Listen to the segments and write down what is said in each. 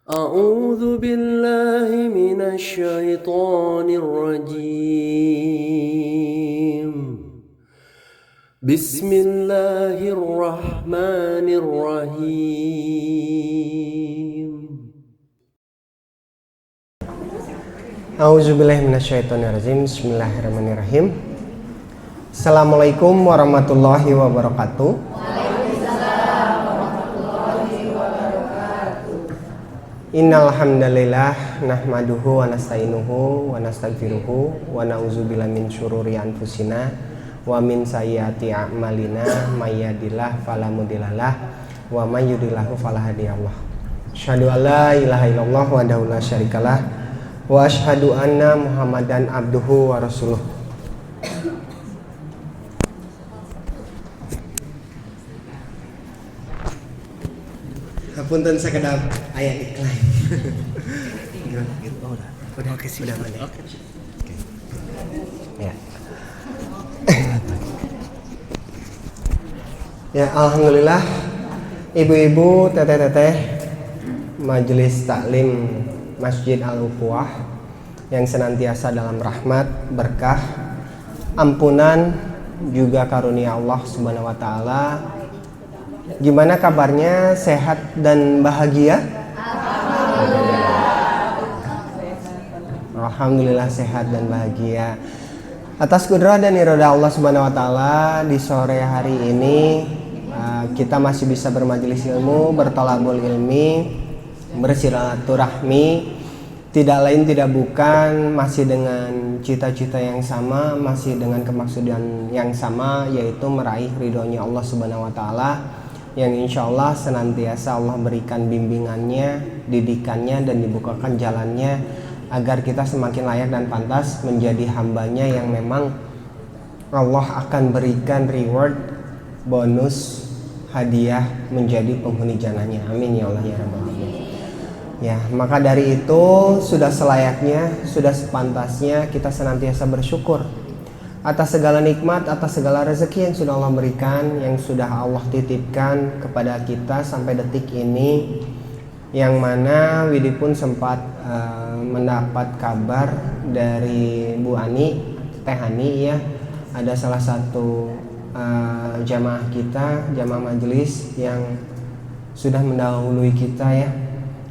أعوذ بالله من الشيطان الرجيم. بسم الله الرحمن الرحيم. A'udzubillahi minasyaitonirrajim. Bismillahirrahmanirrahim. Assalamualaikum warahmatullahi wabarakatuh. Innal hamdalillah nahmaduhu wa nasta'inuhu wa nastaghfiruhu wa na'udzubillahi min syururi anfusina wa min sayyiati a'malina may yahdihillahu fala mudhillalah wa may yudhlilhu fala hadiyalah. Asyhadu an la ilaha illallah wahdahu la syarikalah wa asyhadu anna Muhammadan abduhu wa rasuluh. Hapunten sakedap aya iklan. Gimana gitu? Oh, udah oke sih. Udah mana? Oke. Ya. Ya, alhamdulillah ibu-ibu, teteh-teteh Majelis Taklim Masjid Al-Ukhuwah yang senantiasa dalam rahmat, berkah, ampunan juga karunia Allah Subhanahu wa taala. Gimana kabarnya? Sehat dan bahagia? Alhamdulillah sehat dan bahagia. Atas kudrah dan iroda Allah Subhanahu wa taala, di sore hari ini kita masih bisa bermajelis ilmu, bertolabul ilmi, bersilaturahmi, tidak lain tidak bukan masih dengan cita-cita yang sama, masih dengan kemaksudan yang sama, yaitu meraih ridhonya Allah Subhanahu wa taala, yang insya Allah senantiasa Allah berikan bimbingannya, didikannya, dan dibukakan jalannya agar kita semakin layak dan pantas menjadi hambanya yang memang Allah akan berikan reward, bonus, hadiah menjadi penghuni jannahnya. Amin ya Allah ya Rabbal Alamin. Ya, maka dari itu sudah selayaknya, sudah sepantasnya kita senantiasa bersyukur atas segala nikmat, atas segala rezeki yang sudah Allah berikan, yang sudah Allah titipkan kepada kita sampai detik ini, yang mana Widi pun sempat mendapat kabar dari Bu Ani, Teh Hani ya, ada salah satu jamaah kita, jamaah majelis yang sudah mendahului kita ya.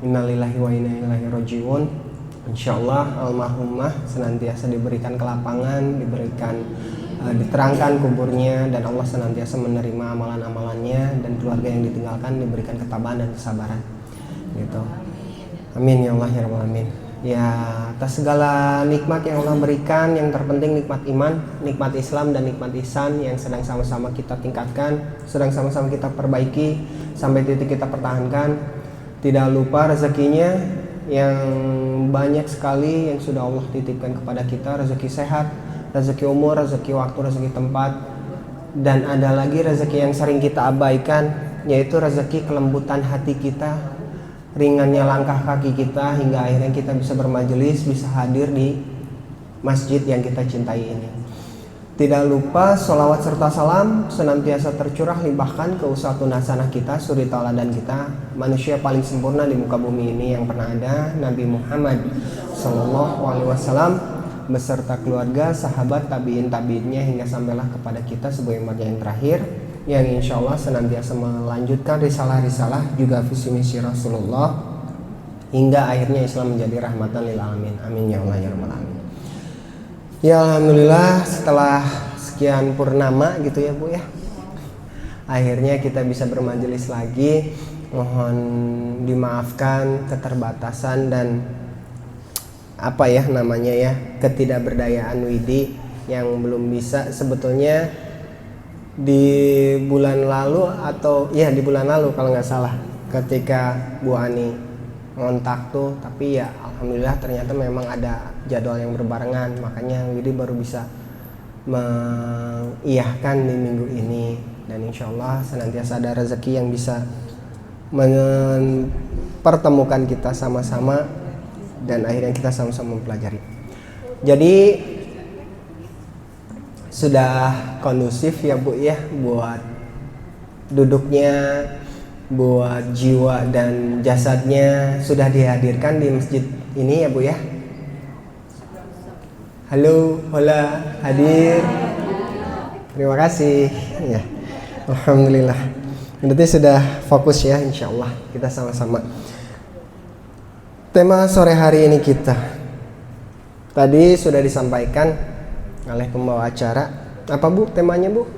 Innalillahi wa inna ilaihi rajiun. Insyaallah almarhumah senantiasa diberikan kelapangan, diberikan diterangkan kuburnya, dan Allah senantiasa menerima amalan-amalannya, dan keluarga yang ditinggalkan diberikan ketabahan dan kesabaran gitu. Amin ya Allah ya Rabbal Alamin. Ya, atas segala nikmat yang Allah berikan, yang terpenting nikmat iman, nikmat Islam, dan nikmat ihsan yang sedang sama-sama kita tingkatkan, sedang sama-sama kita perbaiki sampai titik kita pertahankan. Tidak lupa rezekinya yang banyak sekali yang sudah Allah titipkan kepada kita, rezeki sehat, rezeki umur, rezeki waktu, rezeki tempat, dan ada lagi rezeki yang sering kita abaikan, yaitu rezeki kelembutan hati kita, ringannya langkah kaki kita, hingga akhirnya kita bisa bermajelis, bisa hadir di masjid yang kita cintai ini. Tidak lupa sholawat serta salam senantiasa tercurah limpahkan ke uswatun hasanah kita, suri tauladan kita, manusia paling sempurna di muka bumi ini yang pernah ada, Nabi Muhammad SAW, beserta keluarga, sahabat, tabiin-tabiinnya, hingga sampailah kepada kita sebagai umat yang terakhir, yang insya Allah senantiasa melanjutkan risalah-risalah juga visi misi Rasulullah, hingga akhirnya Islam menjadi rahmatan lil alamin. Amin ya Allah ya Rabbal Alamin. Ya alhamdulillah, setelah sekian purnama gitu ya Bu ya, akhirnya kita bisa bermajelis lagi. Mohon dimaafkan keterbatasan dan apa ya namanya ya, ketidakberdayaan Widi yang belum bisa. Sebetulnya di bulan lalu atau ya di bulan lalu kalau nggak salah, ketika Bu Ani ngontak tuh, tapi ya alhamdulillah ternyata memang ada jadwal yang berbarengan, makanya Widi baru bisa mengiyahkan di minggu ini, dan insya Allah senantiasa ada rezeki yang bisa mempertemukan kita sama-sama, dan akhirnya kita sama-sama mempelajari. Jadi sudah kondusif ya Bu ya buat duduknya, buat jiwa dan jasadnya sudah dihadirkan di masjid ini ya Bu ya. Halo, hola, hadir. Terima kasih ya. Alhamdulillah. Berarti sudah fokus ya, insya Allah kita sama-sama. Tema sore hari ini kita tadi sudah disampaikan oleh pembawa acara. Apa Bu temanya Bu?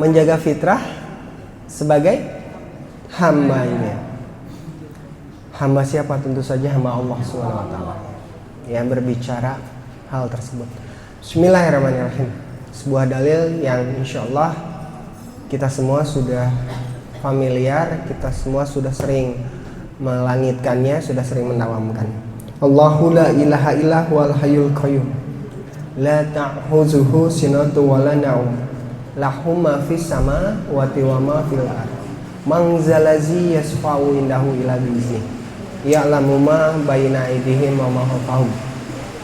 Menjaga fitrah sebagai hambanya. Hamba siapa? Tentu saja hamba Allah SWT yang berbicara hal tersebut. Bismillahirrahmanirrahim. Sebuah dalil yang insya Allah kita semua sudah familiar, kita semua sudah sering melangitkannya, sudah sering mendawamkan. Allahu la ilaha illa huwal hayyul qayyum la ta'khuzuhu sinatun wa la naum lahu ma fis samawati wa ma fil ardh man zalazi yasfa'u indahu ila bi'izni ya'lamu ma baina aydihim wa ma khalfahum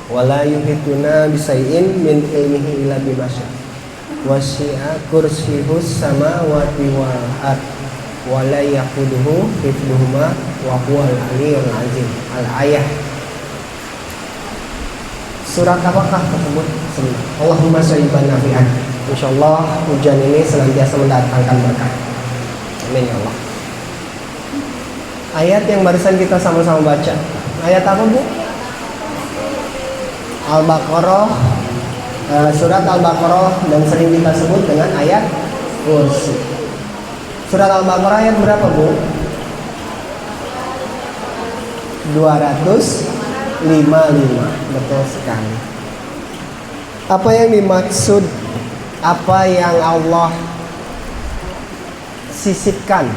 wa la yuhituna bisay'in min ilmihi illa bima syaa wasi'a kursiyuhus samawati wal ardh wa la yaquduhu hifdhuhuma wa huwal aliyyul azim. Al-ayah. Surat apakah tersebut? Allahumma shayyiban nafi'an. Insyaallah hujan ini senantiasa mendatangkan berkah. Amin ya Allah. Ayat yang barusan kita sama-sama baca. Ayat apa Bu? Al-Baqarah. Surat Al-Baqarah dan sering kita sebut dengan ayat kursi. Surat Al-Baqarah ayat berapa Bu? 255. Betul sekali. Apa yang dimaksud, apa yang Allah sisipkan,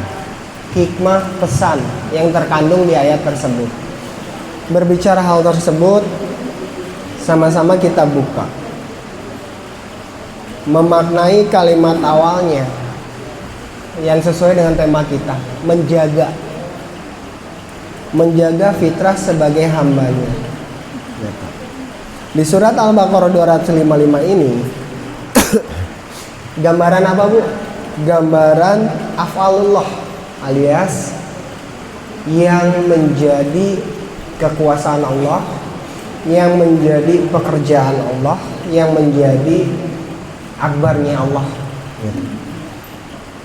hikmah pesan yang terkandung di ayat tersebut? Berbicara hal tersebut, sama-sama kita buka, memaknai kalimat awalnya yang sesuai dengan tema kita, menjaga fitrah sebagai hambanya. Di surat Al-Baqarah 255 ini gambaran apa Bu? Gambaran af'alullah alias yang menjadi kekuasaan Allah, yang menjadi pekerjaan Allah, yang menjadi akbarnya Allah.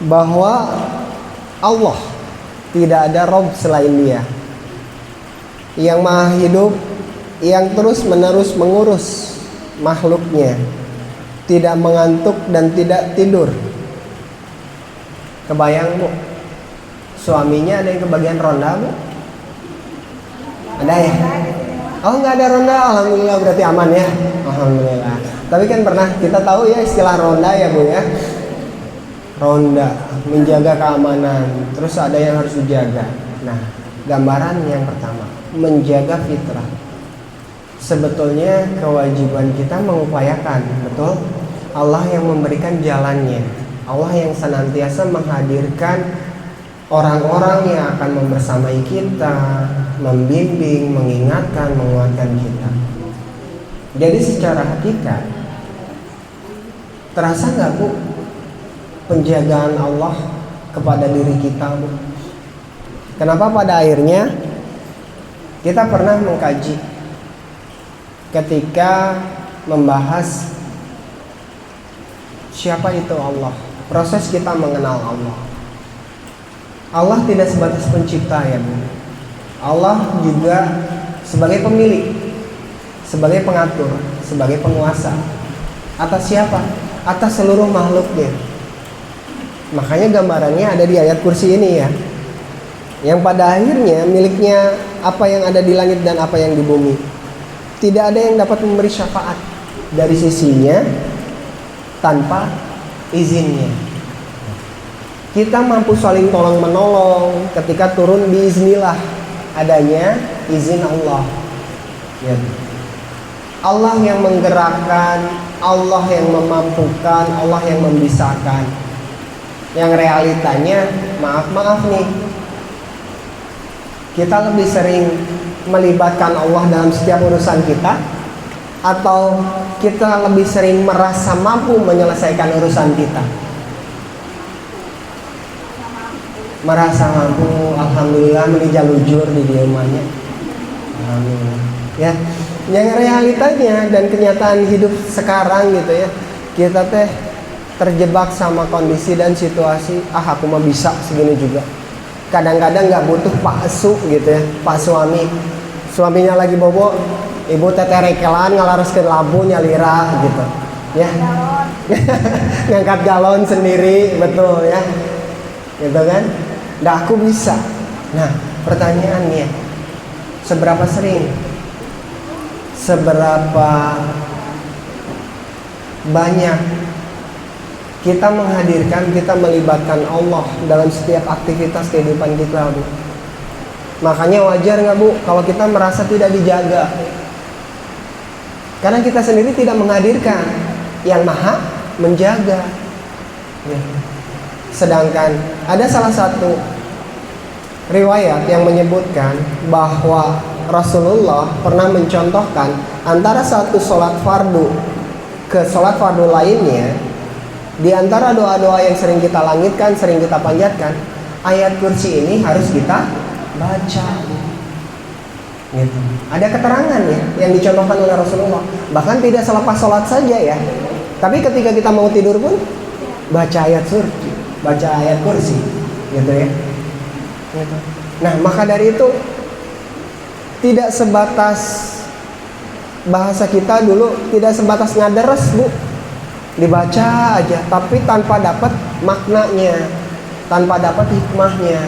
Bahwa Allah tidak ada Rabb selain Dia, yang maha hidup, yang terus menerus mengurus makhluknya, tidak mengantuk dan tidak tidur. Kebayang Bu, suaminya ada yang kebagian ronda Bu? Ada ya? Oh nggak ada ronda, alhamdulillah berarti aman ya. Alhamdulillah. Tapi kan pernah kita tahu ya istilah ronda ya Bu ya. Ronda, menjaga keamanan, terus ada yang harus dijaga. Nah, gambaran yang pertama, menjaga fitrah. Sebetulnya kewajiban kita mengupayakan, betul? Allah yang memberikan jalannya, Allah yang senantiasa menghadirkan orang-orang yang akan membersamai kita, membimbing, mengingatkan, menguatkan kita. Jadi secara hakikat, terasa nggak Bu penjagaan Allah kepada diri kita Bu? Kenapa pada akhirnya kita pernah mengkaji ketika membahas siapa itu Allah, proses kita mengenal Allah. Allah tidak sebatas pencipta ya Bu. Allah juga sebagai pemilik, sebagai pengatur, sebagai penguasa. Atas siapa? Atas seluruh makhluknya. Makanya gambarannya ada di ayat kursi ini ya, yang pada akhirnya miliknya apa yang ada di langit dan apa yang di bumi. Tidak ada yang dapat memberi syafaat dari sisinya tanpa izinnya. Kita mampu saling tolong menolong ketika turun biiznillah, adanya izin Allah ya. Allah yang menggerakkan, Allah yang memampukan, Allah yang membisarkan. Yang realitanya maaf nih, kita lebih sering melibatkan Allah dalam setiap urusan kita, atau kita lebih sering merasa mampu menyelesaikan urusan kita? merasa mampu, alhamdulillah menjalujur di diemanya. Alhamdulillah. Ya, yang realitanya dan kenyataan hidup sekarang gitu ya, kita teh terjebak sama kondisi dan situasi. Aku mah bisa segini juga. Kadang-kadang nggak butuh pak su gitu ya, pak suaminya lagi bobo, ibu teterekelan ngalaraskeun labu nyalira gitu ya. Ngangkat galon sendiri, betul ya, gitu kan. Nah, aku bisa. Nah, pertanyaannya, seberapa sering, seberapa banyak kita menghadirkan, kita melibatkan Allah dalam setiap aktivitas kehidupan kita, Bu? Makanya wajar nggak, Bu, kalau kita merasa tidak dijaga, karena kita sendiri tidak menghadirkan yang maha menjaga ya. Sedangkan ada salah satu riwayat yang menyebutkan bahwa Rasulullah pernah mencontohkan antara satu sholat fardu ke sholat fardu lainnya. Di antara doa-doa yang sering kita langitkan, sering kita panjatkan, ayat kursi ini harus kita baca gitu. Ada keterangan ya yang dicontohkan oleh Rasulullah. Bahkan tidak selepas sholat saja ya, tapi ketika kita mau tidur pun baca ayat kursi, baca ayat kursi gitu ya gitu. Nah, maka dari itu tidak sebatas bahasa kita dulu, tidak sebatas ngaderes, Bu, dibaca aja tapi tanpa dapat maknanya, tanpa dapat hikmahnya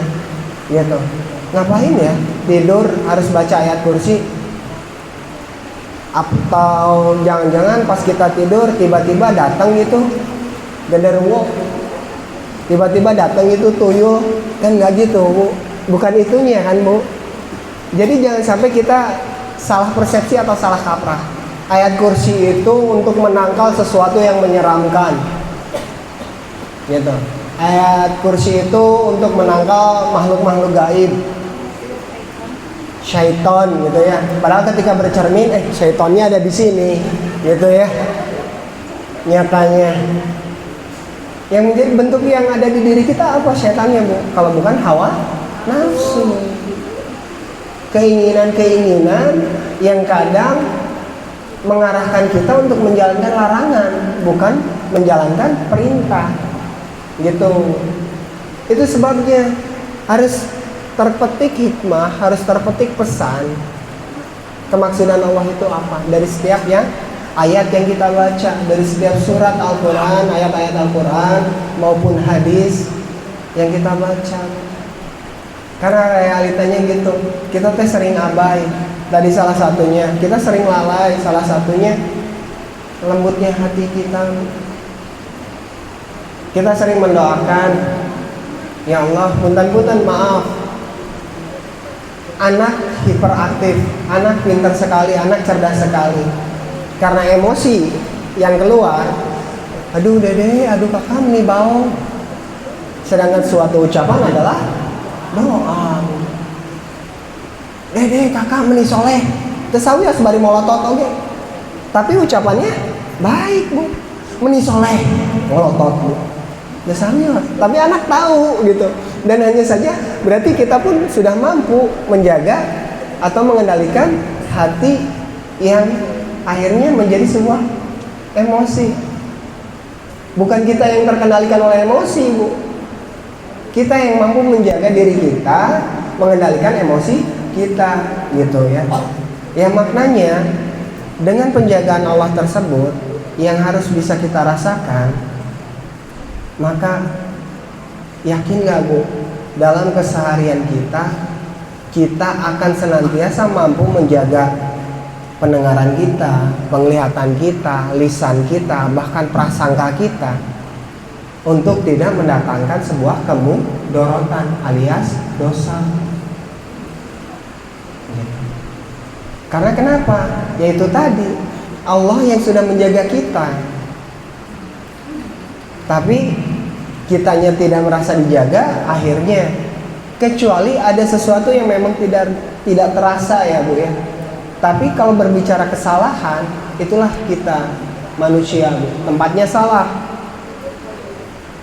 gitu. Ngapain ya tidur harus baca ayat kursi? Atau jangan-jangan pas kita tidur tiba-tiba datang gitu genderuwo, tiba-tiba datang itu tuyul, kan nggak gitu, Bu. Bukan itunya kan, Bu. Jadi jangan sampai kita salah persepsi atau salah kaprah. Ayat kursi itu untuk menangkal sesuatu yang menyeramkan gitu. Ayat kursi itu untuk menangkal makhluk-makhluk gaib, syaitan gitu ya. Padahal ketika bercermin, syaitannya ada di sini gitu ya. Nyatanya yang menjadi bentuk yang ada di diri kita apa syaitannya, Bu? Kalau bukan hawa nafsu, keinginan-keinginan yang kadang mengarahkan kita untuk menjalankan larangan, bukan menjalankan perintah gitu. Itu sebabnya harus terpetik hikmah, harus terpetik pesan. Kemaksudan Allah itu apa? Dari setiap ayat yang kita baca, dari setiap surat Al-Quran, ayat-ayat Al-Quran maupun hadis yang kita baca. Karena realitanya gitu, kita teh sering abai. Tadi salah satunya, kita sering lalai. Salah satunya lembutnya hati kita. Kita sering mendoakan, ya Allah, punten-punten maaf, anak hiperaktif, anak pintar sekali, anak cerdas sekali. Karena emosi yang keluar, aduh dede, aduh kakak nih bau. Sedangkan suatu ucapan adalah doa. Dede kakak meni soleh, tesawi asbari molotot oke. Tapi ucapannya baik, Bu, meni soleh molotot, Bu, tesawi. Tapi anak tahu gitu. Dan hanya saja berarti kita pun sudah mampu menjaga atau mengendalikan hati yang akhirnya menjadi sebuah emosi. Bukan kita yang terkendalikan oleh emosi, Bu. Kita yang mampu menjaga diri kita, mengendalikan emosi kita gitu ya. Ya, maknanya dengan penjagaan Allah tersebut yang harus bisa kita rasakan, maka yakin gak, Bu, dalam keseharian kita akan senantiasa mampu menjaga pendengaran kita, penglihatan kita, lisan kita, bahkan prasangka kita untuk tidak mendatangkan sebuah kemudorotan alias dosa. Karena kenapa? Yaitu tadi Allah yang sudah menjaga kita, tapi kitanya tidak merasa dijaga, akhirnya kecuali ada sesuatu yang memang tidak terasa ya, Bu ya. Tapi kalau berbicara kesalahan, itulah kita manusia, Bu, tempatnya salah.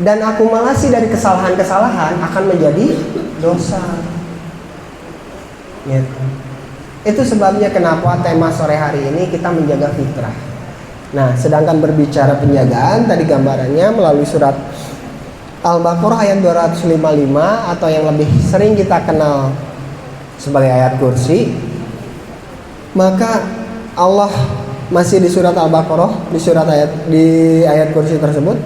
Dan akumulasi dari kesalahan-kesalahan akan menjadi dosa. Gitu. Itu sebabnya kenapa tema sore hari ini kita menjaga fitrah. Nah, sedangkan berbicara penjagaan, tadi gambarannya melalui surat Al-Baqarah ayat 255 atau yang lebih sering kita kenal sebagai ayat kursi. Maka Allah masih di surat Al-Baqarah, di ayat kursi tersebut,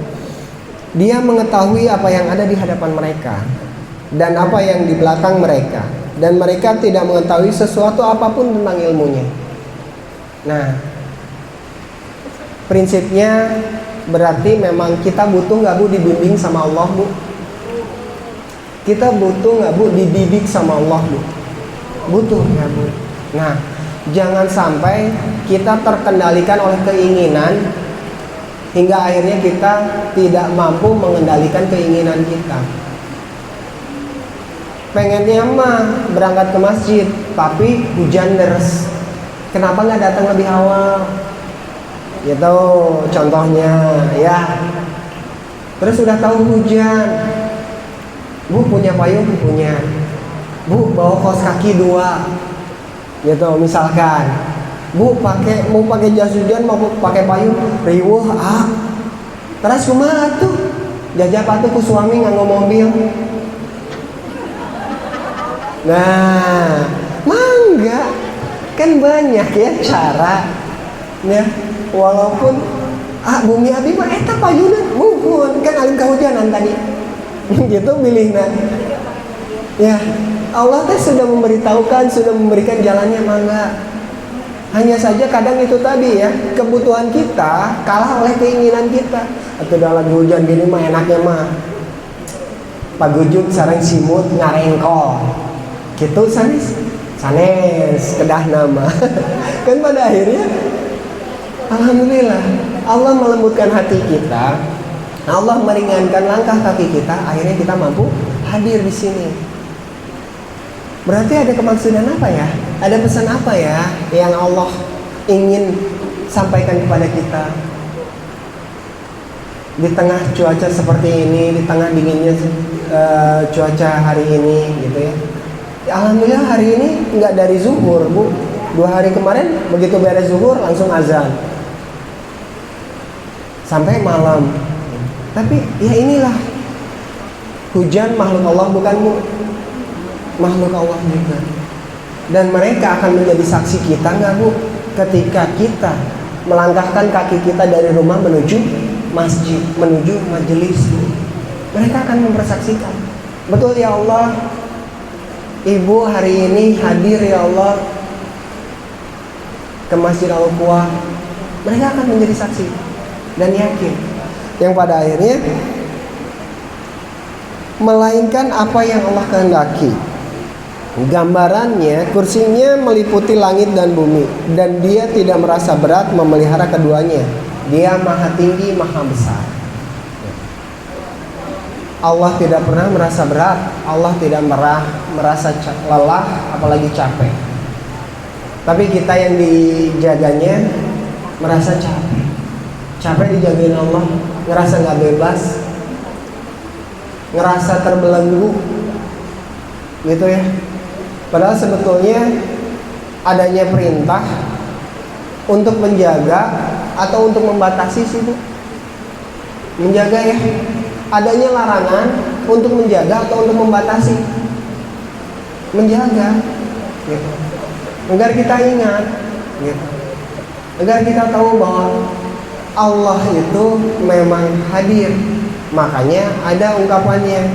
Dia mengetahui apa yang ada di hadapan mereka dan apa yang di belakang mereka, dan mereka tidak mengetahui sesuatu apapun tentang ilmunya. Nah, prinsipnya berarti memang kita butuh nggak Bu dibimbing sama Allah, Bu? Kita butuh nggak Bu dididik sama Allah, Bu? Butuh ya, Bu. Nah, jangan sampai kita terkendalikan oleh keinginan hingga akhirnya kita tidak mampu mengendalikan keinginan kita. Pengennya mah berangkat ke masjid, tapi hujan deras. Kenapa nggak datang lebih awal? Gitu contohnya ya. Terus sudah tahu hujan, Bu punya payung? Punya. Bu bawa kaos kaki 2, gitu misalkan. Bu mau pakai jas hujan, mau pakai payung, riweuh terus kumaha tuh? Jajah patuh ku suami nganggo mobil. Nah, mangga kan banyak ya cara ya. Walaupun bumi abi mah eta payunan muhun kan alim kahujanan tadi. Gitu pilihna. Ya, Allah teh sudah memberitahukan, sudah memberikan jalannya, mangga. Hanya saja kadang itu tadi ya, kebutuhan kita kalah oleh keinginan kita. Atau dalam hujan gini mah enaknya mah pagujuk sareng simut ngarengkol. Gitu sanes kedah nama. Kan pada akhirnya alhamdulillah Allah melembutkan hati kita. Allah meringankan langkah kaki kita, akhirnya kita mampu hadir di sini. Berarti ada kemaksudan apa ya? Ada pesan apa ya yang Allah ingin sampaikan kepada kita? Di tengah cuaca seperti ini, di tengah dinginnya cuaca hari ini gitu ya. Alhamdulillah hari ini nggak dari zuhur, Bu. 2 hari kemarin begitu beres zuhur langsung azan. Sampai malam. Tapi ya inilah hujan makhluk Allah, bukan, Bu? Makhluk Allah juga. Dan mereka akan menjadi saksi kita nggak, Bu? Ketika kita melangkahkan kaki kita dari rumah menuju masjid, menuju majelis, mereka akan mempersaksikan. Betul ya Allah, Ibu hari ini hadir ya Allah ke Masjid Al-Quwa. Mereka akan menjadi saksi dan yakin, yang pada akhirnya melainkan apa yang Allah kehendaki. Gambarannya, kursinya meliputi langit dan bumi, dan Dia tidak merasa berat memelihara keduanya. Dia maha tinggi, maha besar. Allah tidak pernah merasa berat, Allah tidak merasa lelah, apalagi capek. Tapi kita yang dijaganya merasa capek. Capek dijagain Allah, ngerasa gak bebas, ngerasa terbelenggu, gitu ya. Padahal sebetulnya adanya perintah untuk menjaga atau untuk membatasi sih, Bu. Menjaga ya. Adanya larangan untuk menjaga atau untuk membatasi. Menjaga, gitu. Agar kita ingat, gitu. Agar kita tahu bahwa Allah itu memang hadir. Makanya ada ungkapannya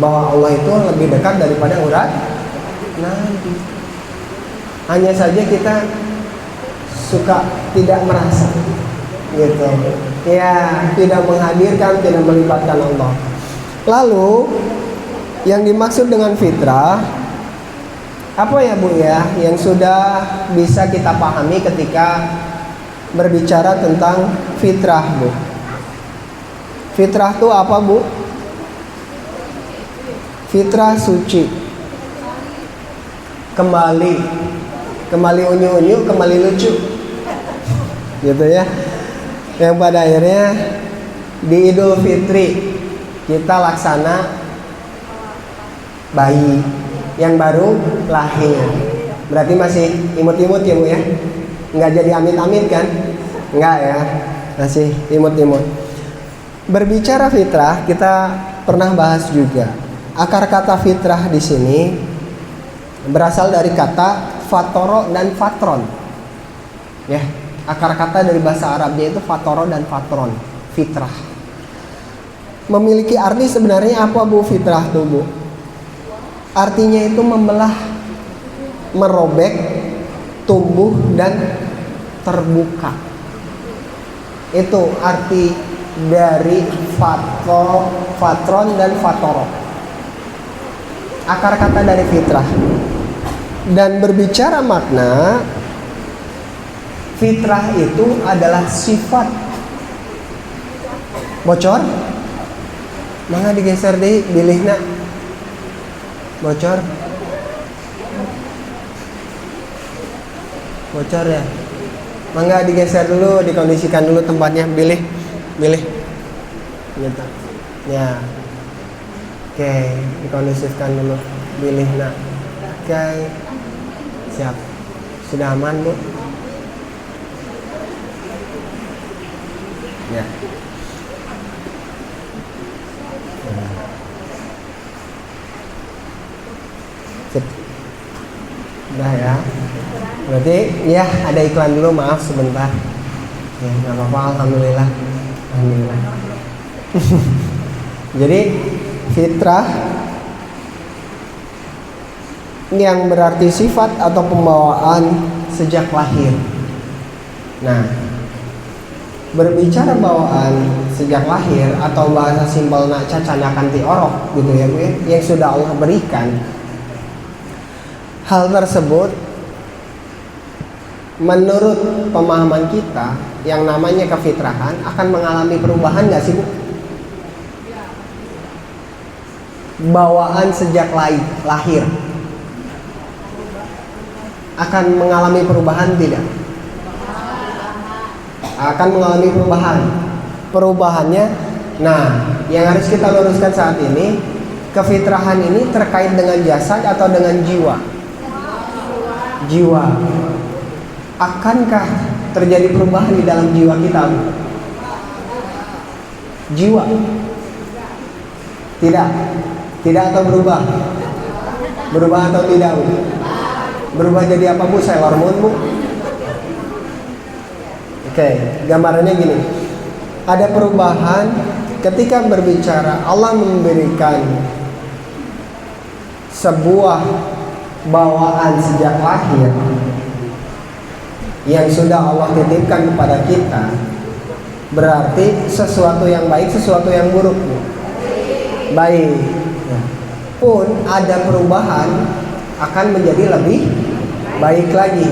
bahwa Allah itu lebih dekat daripada urat nadi. Hanya saja kita suka tidak merasa, gitu. Ya, tidak menghadirkan, tidak melibatkan Allah. Lalu yang dimaksud dengan fitrah apa ya, Bu ya, yang sudah bisa kita pahami ketika berbicara tentang fitrah, Bu? Fitrah itu apa, Bu? Fitrah suci, kembali unyu-unyu, kembali lucu, gitu ya. Yang pada akhirnya Di Idul Fitri kita laksana bayi yang baru lahir. Berarti masih imut-imut ya Bu ya? Nggak jadi amit-amit kan? Nggak ya, masih imut-imut. Berbicara fitrah, kita pernah bahas juga. Akar kata fitrah di sini berasal dari kata fatoro dan fatron. Ya, akar kata dari bahasa Arabnya itu fatoro dan fatron, fitrah. Memiliki arti sebenarnya apa Bu fitrah tuh Bu? Artinya itu membelah, merobek, tumbuh dan terbuka. Itu arti dari fatron dan fatoro. Akar kata dari fitrah. Dan berbicara makna, fitrah itu adalah sifat. Bocor? Mangga digeser deh, bilihna. Bocor? Bocor ya? Mangga digeser dulu, dikondisikan dulu tempatnya, bilih. Gitu. Ya. Oke, dikondisikan dulu, bilihna. Oke. Siap. Sudah aman, Bu? Ya. Sip. Udah ya. Berarti ya ada iklan dulu, maaf sebentar. Ya nggak apa-apa, alhamdulillah. Jadi fitrah yang berarti sifat atau pembawaan sejak lahir. Nah, berbicara bawaan sejak lahir atau bahasa simpelna cacanakan ti orok gitu ya Bu ya, yang sudah Allah berikan. Hal tersebut menurut pemahaman kita yang namanya kefitrahan akan mengalami perubahan nggak sih Bu? Bawaan sejak lahir akan mengalami perubahan tidak? Akan mengalami perubahan. Perubahannya, nah yang harus kita luruskan saat ini, kefitrahan ini terkait dengan jasad atau dengan jiwa? Jiwa. Akankah terjadi perubahan di dalam jiwa kita? Jiwa? Tidak atau berubah? Berubah atau tidak Bu? Berubah jadi apa Bu? Sailor Moon Bu? Oke, gambarannya gini. Ada perubahan ketika berbicara Allah memberikan sebuah bawaan sejak lahir yang sudah Allah titipkan kepada kita, berarti sesuatu yang baik, sesuatu yang buruk. Baik. Pun ada perubahan akan menjadi lebih baik lagi.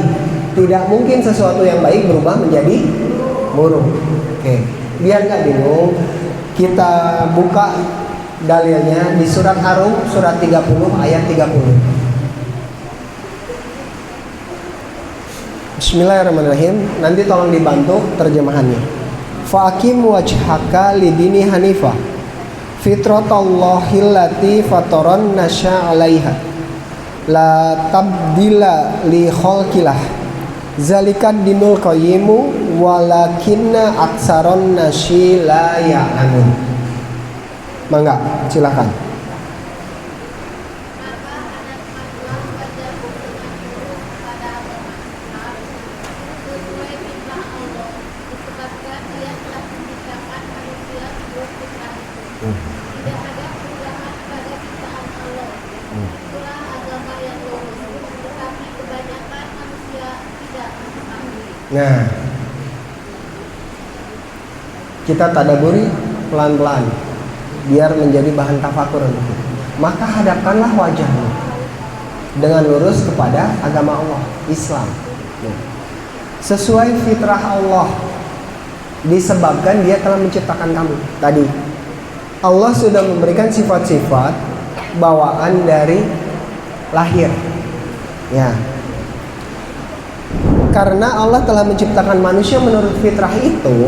Tidak mungkin sesuatu yang baik berubah menjadi buruk. Oke, biar nggak bingung, kita buka dalilnya di surat Ar-Rum surat 30 ayat 30. Bismillahirrahmanirrahim. Nanti tolong dibantu terjemahannya. Fa'akim wajhaka lidini hanifah fitratallahi allati fataran nasya 'alaiha la tabdila li khalqillah zalikad dinul qayyimu walakinna aksaron nasi la ya'lamun. Mangga, silakan. Nah, kita tadaburi pelan-pelan biar menjadi bahan tafakur. Maka hadapkanlah wajahmu dengan lurus kepada agama Allah, Islam. Sesuai fitrah Allah, disebabkan Dia telah menciptakan kamu. Tadi Allah sudah memberikan sifat-sifat bawaan dari lahir. Ya. Karena Allah telah menciptakan manusia menurut fitrah itu,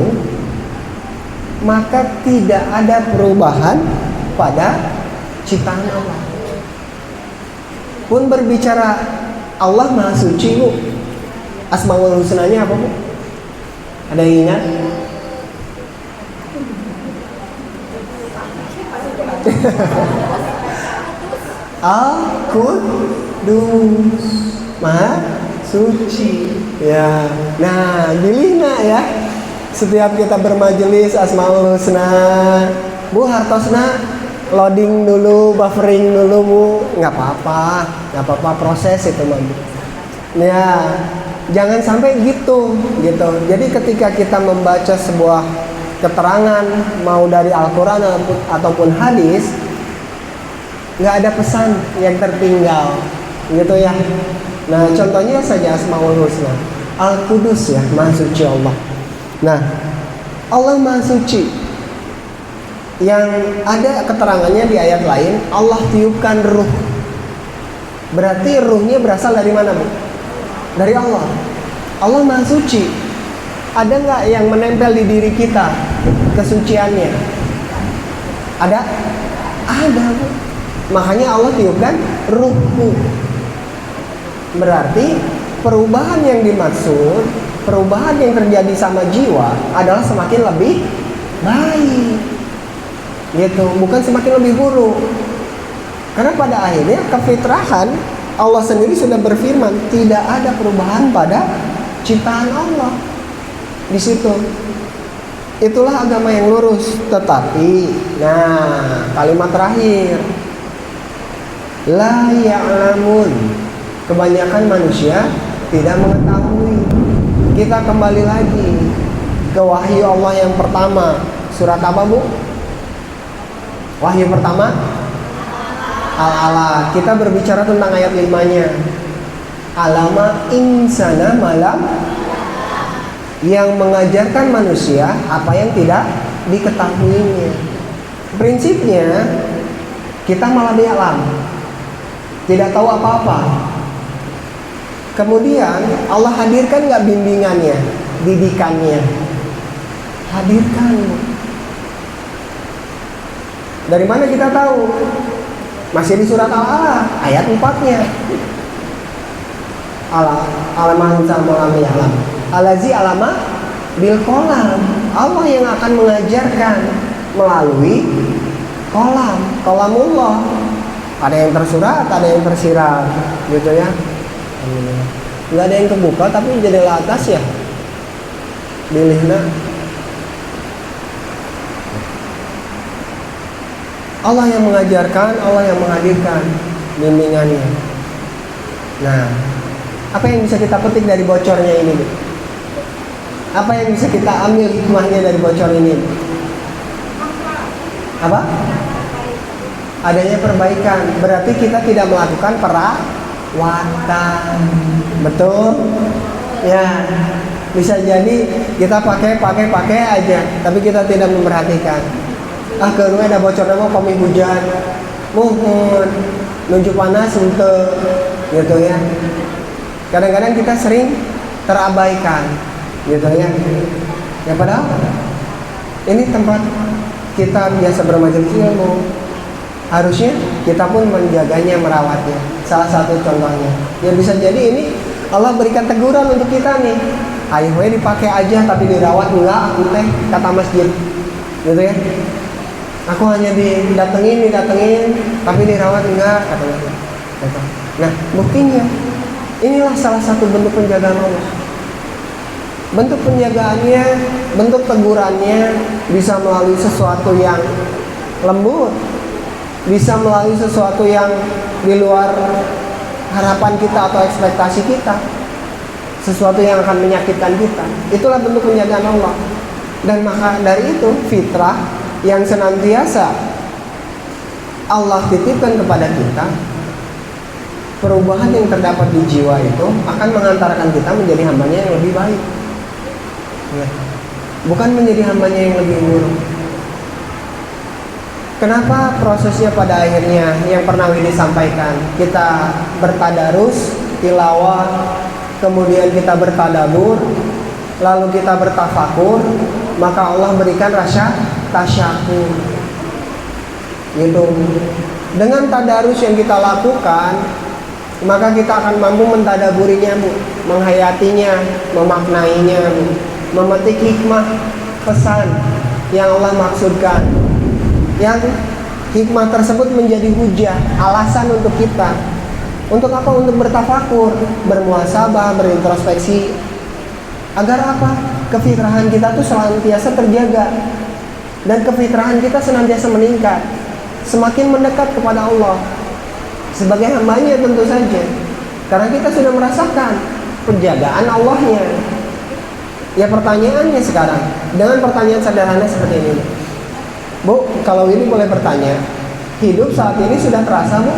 maka tidak ada perubahan pada ciptaan Allah. Pun berbicara Allah Maha Suci, Bu, Asmaul Husnanya apa, Bu? Ada yang ingat? Al-Qudus, Maha Suci. Ya. Nah, gilina ya. Setiap kita bermajelis Asmaul Husna, Bu, hartosna loading dulu, buffering dulu, Bu. Nggak apa-apa proses itu, Bu. Ya, jangan sampai gitu. Jadi ketika kita membaca sebuah keterangan mau dari Al-Quran ataupun hadis, nggak ada pesan yang tertinggal, gitu ya. Nah, contohnya saja Asmaul Husna, Al-Qudus ya, Maha Suci Allah. Nah, Allah Maha Suci, yang ada keterangannya di ayat lain, Allah tiupkan ruh. Berarti ruhnya berasal dari mana, Bu? Dari Allah. Allah Maha Suci. Ada nggak yang menempel di diri kita kesuciannya? Ada? Ada, Bu. Makanya Allah tiupkan ruhku. Berarti perubahan yang dimaksud, perubahan yang terjadi sama jiwa adalah semakin lebih baik, gitu, bukan semakin lebih buruk. Karena pada akhirnya kefitrahan Allah sendiri sudah berfirman, tidak ada perubahan pada ciptaan Allah. Di situ, itulah agama yang lurus. Tetapi, nah, kalimat terakhir, la ya'lamun, kebanyakan manusia tidak mengetahui. Kita kembali lagi ke wahyu Allah yang pertama. Surat apa, Bu? Wahyu pertama Al-Alaq. Kita berbicara tentang ayat 5-nya. Alama insana malam, yang mengajarkan manusia apa yang tidak diketahuinya. Prinsipnya kita malah dialam, tidak tahu apa-apa. Kemudian Allah hadirkan nggak bimbingannya, didikannya? Hadirkan. Dari mana kita tahu? Masih di surat Al-Alaq ayat 4-nya. Alama insan malam ya'lam. Alazi alama bil kolam. Allah yang akan mengajarkan melalui kolamullah. Ada yang tersurat, ada yang tersirat, gitu ya. Nggak ada yang kebuka tapi jadi atas ya. Bilihna. Allah yang mengajarkan, Allah yang menghadirkan bimbingannya. Nah, apa yang bisa kita petik dari bocornya ini, Bu? Apa yang bisa kita ambil hikmahnya dari bocor ini? Apa? Adanya perbaikan. Berarti kita tidak melakukan perawatan. Betul? Ya. Bisa jadi kita pakai aja, tapi kita tidak memperhatikan. Keluar ada bocor nama pami hujan, mohon nunjuk panas untuk, gitu ya. Kadang-kadang kita sering terabaikan, gitu ya. Ya padahal ini tempat kita biasa bermajelis ilmu, harusnya kita pun menjaganya, merawatnya. Salah satu contohnya, ya bisa jadi ini Allah berikan teguran untuk kita nih. Ayo dipakai aja tapi dirawat enggak, aku teh kata masjid, gitu ya. Aku hanya didatengin, tapi dirawat enggak, kata masjid. Nah, buktinya inilah salah satu bentuk penjagaan Allah. Bentuk penjagaannya, bentuk tegurannya bisa melalui sesuatu yang lembut, bisa melalui sesuatu yang di luar harapan kita atau ekspektasi kita, sesuatu yang akan menyakitkan kita. Itulah bentuk penjagaan Allah. Dan maka dari itu fitrah yang senantiasa Allah titipkan kepada kita, perubahan yang terdapat di jiwa itu akan mengantarkan kita menjadi hambanya yang lebih baik, bukan menjadi hambanya yang lebih buruk. Kenapa prosesnya pada akhirnya yang pernah Widi sampaikan, kita bertadarus, tilawah, kemudian kita bertadabur, lalu kita bertafakur, maka Allah berikan rasa tasyakur. Gitu. Dengan tadarus yang kita lakukan, maka kita akan mampu mentadaburinya, Bu, menghayatinya, memaknainya, Bu, memetik hikmah pesan yang Allah maksudkan. Yang hikmah tersebut menjadi hujah, alasan untuk kita. Untuk apa? Untuk bertafakur, bermuhasabah, berintrospeksi. Agar apa? Kefitrahan kita tuh senantiasa terjaga. Dan kefitrahan kita senantiasa meningkat, semakin mendekat kepada Allah sebagai hambanya tentu saja. Karena kita sudah merasakan penjagaan Allahnya. Ya, pertanyaannya sekarang, dengan pertanyaan sederhana seperti ini, Bu, kalau ini boleh bertanya, hidup saat ini sudah terasa, Bu?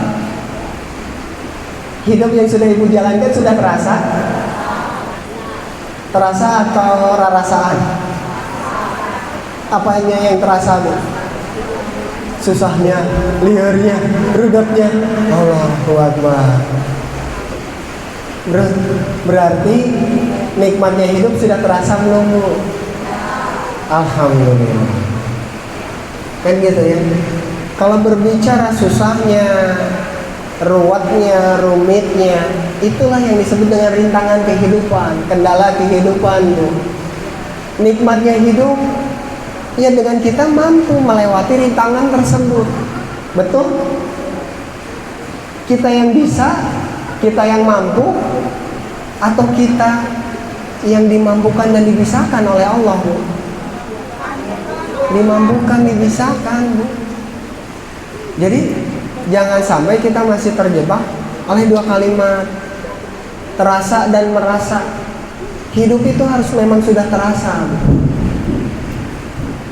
Hidup yang sudah Ibu jalankan sudah terasa? Terasa atau rarasaan? Apanya yang terasa, Bu? Susahnya, liarnya, rudapnya. Allahu Akbar. Berarti nikmatnya hidup sudah terasa belum, Bu? Alhamdulillah. Kan gitu ya. Kalau berbicara susahnya, ruwetnya, rumitnya, itulah yang disebut dengan rintangan kehidupan, kendala kehidupan, Bu. Nikmatnya hidup ya dengan kita mampu melewati rintangan tersebut. Betul? Kita yang bisa, kita yang mampu, atau kita yang dimampukan dan dibisahkan oleh Allah, Bu? Dimampukan, dibisahkan, Bu. Jadi jangan sampai kita masih terjebak oleh dua kalimat, terasa dan merasa. Hidup itu harus memang sudah terasa, Bu.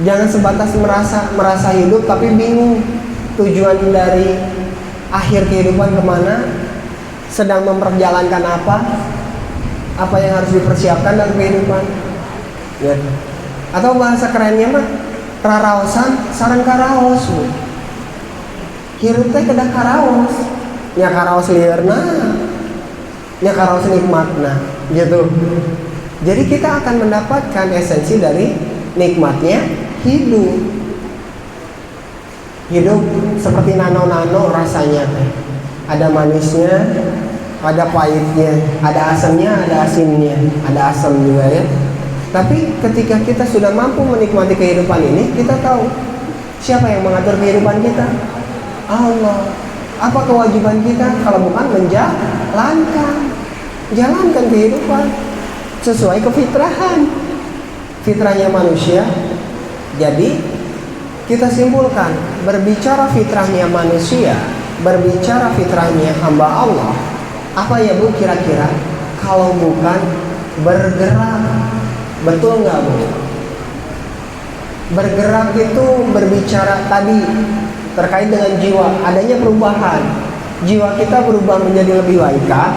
Jangan sebatas merasa hidup tapi bingung tujuan dari akhir kehidupan kemana, sedang memperjalankan apa yang harus dipersiapkan dalam kehidupan, ya. Atau bahasa kerennya mah raraosan sareng karaos, Bu. Hirup teh kedah karaos, nya karaos liarna, nya karaos nikmatna, gitu. Jadi kita akan mendapatkan esensi dari nikmatnya hidup. Hidup seperti nano-nano rasanya, ada manisnya, ada pahitnya, ada asamnya, ada asinnya, ada asam juga ya. Tapi ketika kita sudah mampu menikmati kehidupan ini, kita tahu siapa yang mengatur kehidupan kita? Allah. Apa kewajiban kita kalau bukan jalankan kehidupan sesuai kefitrahan, fitrahnya manusia. Jadi kita simpulkan, berbicara fitrahnya manusia, berbicara fitrahnya hamba Allah, apa ya, Bu, kira-kira kalau bukan bergerak? Betul nggak, Bu? Bergerak itu berbicara tadi terkait dengan jiwa, adanya perubahan. Jiwa kita berubah menjadi lebih baik kah?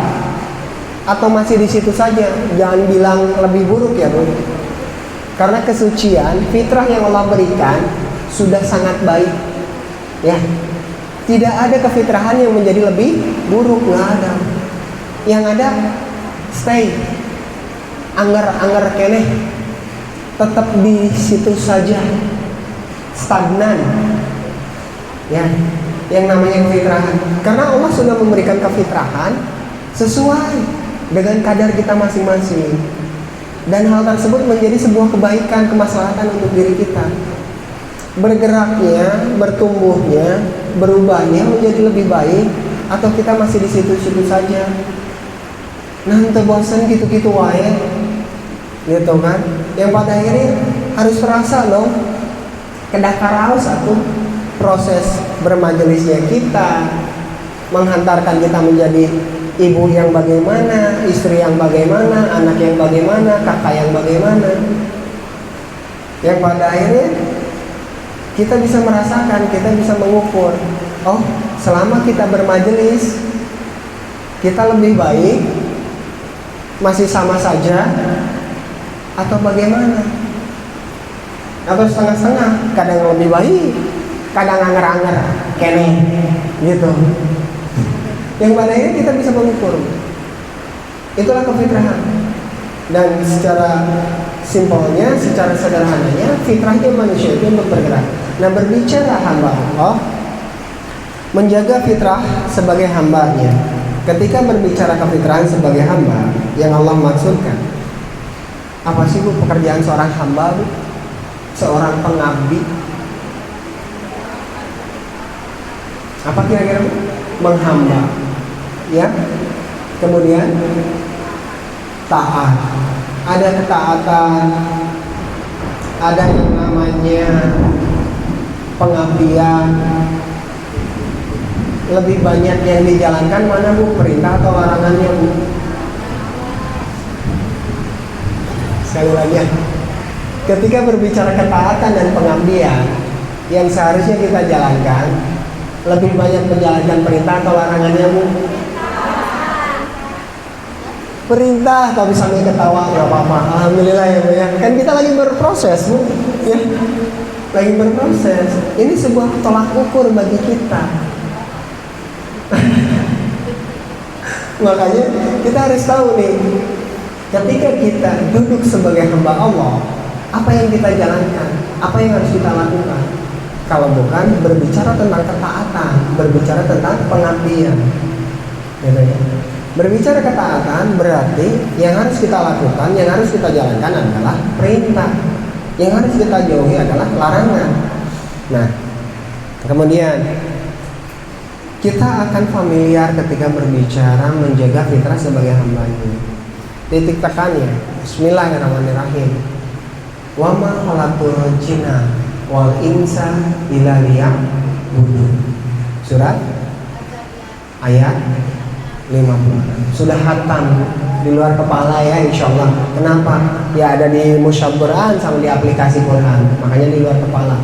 Atau masih di situ saja? Jangan bilang lebih buruk ya, Bu. Karena kesucian, fitrah yang Allah berikan sudah sangat baik, ya. Tidak ada kefitrahan yang menjadi lebih buruk, nggak ada. Yang ada stay, anger keneh, tetap di situ saja, stagnan, ya. Yang namanya kefitrahan, karena Allah sudah memberikan kefitrahan sesuai dengan kadar kita masing-masing. Dan hal tersebut menjadi sebuah kebaikan, kemaslahatan untuk diri kita. Bergeraknya, bertumbuhnya, berubahnya menjadi lebih baik, atau kita masih di situ-situ saja. Nanti bosan gitu-gitu wae, gitu kan? Yang pada akhirnya harus terasa loh, kedah karaos atau proses bermajelisnya kita, menghantarkan kita menjadi ibu yang bagaimana, istri yang bagaimana, anak yang bagaimana, kakak yang bagaimana. Yang pada akhirnya kita bisa merasakan, kita bisa mengukur, oh, selama kita bermajelis kita lebih baik, masih sama saja, atau bagaimana? Atau setengah-setengah, kadang lebih baik, kadang anger-anger, keneh, gitu. Yang pada akhirnya kita bisa mengukur. Itulah kefitrahan. Dan secara simpelnya, secara sederhananya, fitrahnya manusia itu untuk bergerak. Nah, berbicara hamba Allah, menjaga fitrah sebagai hambanya. Ketika berbicara kefitrahan sebagai hamba, yang Allah maksudkan, apa sih Bu pekerjaan seorang hamba, Bu? Seorang pengabdi. Apa kira-kira, Bu? Menghamba, ya. Kemudian taat. Ada ketaatan, ada yang namanya pengabdian. Lebih banyak yang dijalankan mana, Bu? Perintah atau larangannya, Bu? Sekali lagi, ketika berbicara ketaatan dan pengabdian, yang seharusnya kita jalankan, lebih banyak menjalankan perintah atau larangannya, Bu? Perintah, tapi sambil ketawa, nggak apa-apa. Alhamdulillah ya, Bu ya. Kan kita lagi berproses, Bu, ya. Lagi berproses. Ini sebuah tolak ukur bagi kita. Makanya kita harus tahu nih, ketika kita duduk sebagai hamba Allah, apa yang kita jalankan, apa yang harus kita lakukan. Kalau bukan berbicara tentang ketaatan, berbicara tentang pengabdian, gitu ya. Berbicara ketaatan berarti yang harus kita lakukan, yang harus kita jalankan adalah perintah, yang harus kita jauhi adalah larangan. Nah, kemudian kita akan familiar ketika berbicara menjaga fitrah sebagai hambanya. Titik tekannya, Bismillahirrahmanirrahim. Wa ma khalaqul jinna wal insa illa liya'budun. Surat ayat 50. Sudah hatam di luar kepala ya, insyaallah. Kenapa? Ya ada di mushaf Quran sama di aplikasi Quran, makanya di luar kepala.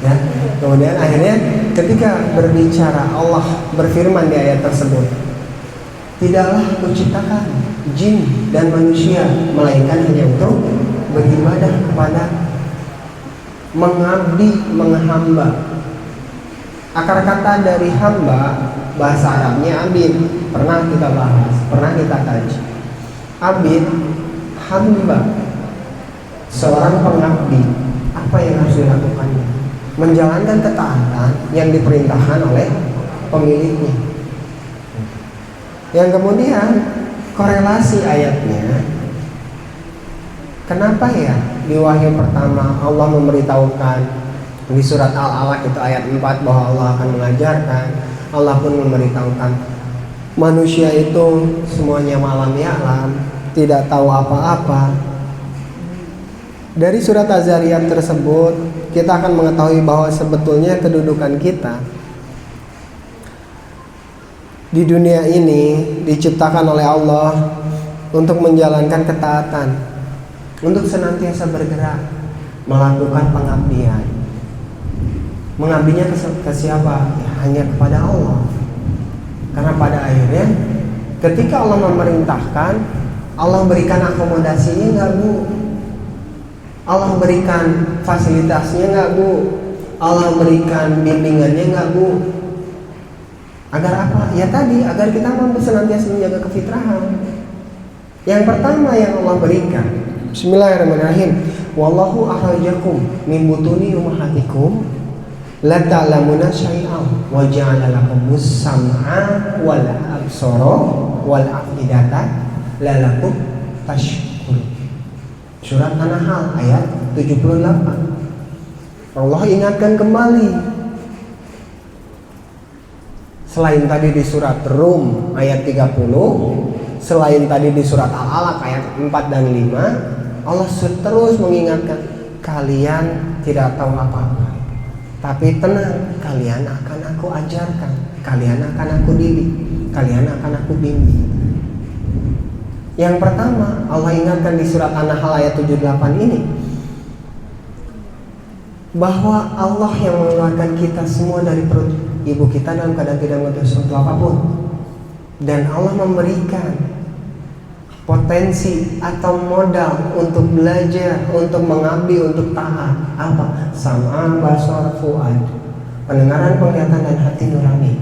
Ya. Kemudian akhirnya ketika berbicara, Allah berfirman di ayat tersebut, tidaklah kuciptakan jin dan manusia melainkan hanya untuk beribadah kepada, mengabdi, menghamba. Akar kata dari hamba bahasa Arabnya abid, pernah kita bahas, pernah kita kaji. Abid, hamba, seorang pengabdi. Apa yang harus dilakukannya? Menjalankan ketaatan yang diperintahkan oleh pemiliknya. Yang kemudian korelasi ayatnya, kenapa ya di wahyu pertama Allah memberitahukan di surat Al-Alaq itu ayat 4 bahwa Allah akan mengajarkan, Allah pun memberitahukan manusia itu semuanya malam ya'lam, tidak tahu apa-apa. Dari surat Az-Zariyat tersebut kita akan mengetahui bahwa sebetulnya kedudukan kita di dunia ini diciptakan oleh Allah untuk menjalankan ketaatan, untuk senantiasa bergerak melakukan pengabdian. Mengabdinya ke siapa? Ya, hanya kepada Allah. Karena pada akhirnya ketika Allah memerintahkan, Allah berikan akomodasinya enggak, Bu? Allah berikan fasilitasnya enggak, Bu? Allah berikan bimbingannya enggak, Bu? Agar apa? Ya tadi, agar kita mampu senantiasa menjaga kefitrahan. Yang pertama yang Allah berikan, Bismillahirrahmanirrahim. Wallahu akhrajakum min butuni ummahatikum la ta'lamuna syai'an wa ja'ala lakumus sam'a wal absara wal afidata lalakum tashkurun. Surat An-Nahl ayat 78. Allah ingatkan kembali, selain tadi di surat Rum ayat 30, selain tadi di surat Al-Alaq ayat 4 dan 5, Allah terus mengingatkan, kalian tidak tahu apa-apa, tapi tenang, kalian akan aku ajarkan, kalian akan aku didik, kalian akan aku bimbing. Yang pertama Allah ingatkan di surat An-Nahl ayat 78 ini, bahwa Allah yang mengeluarkan kita semua dari perut ibu kita dalam keadaan tidak mengetahui sesuatu apapun, dan Allah memberikan potensi atau modal untuk belajar, untuk mengabdi, untuk taat. Apa? Sam'a, basar, fuad, pendengaran, penglihatan, dan hati nurani.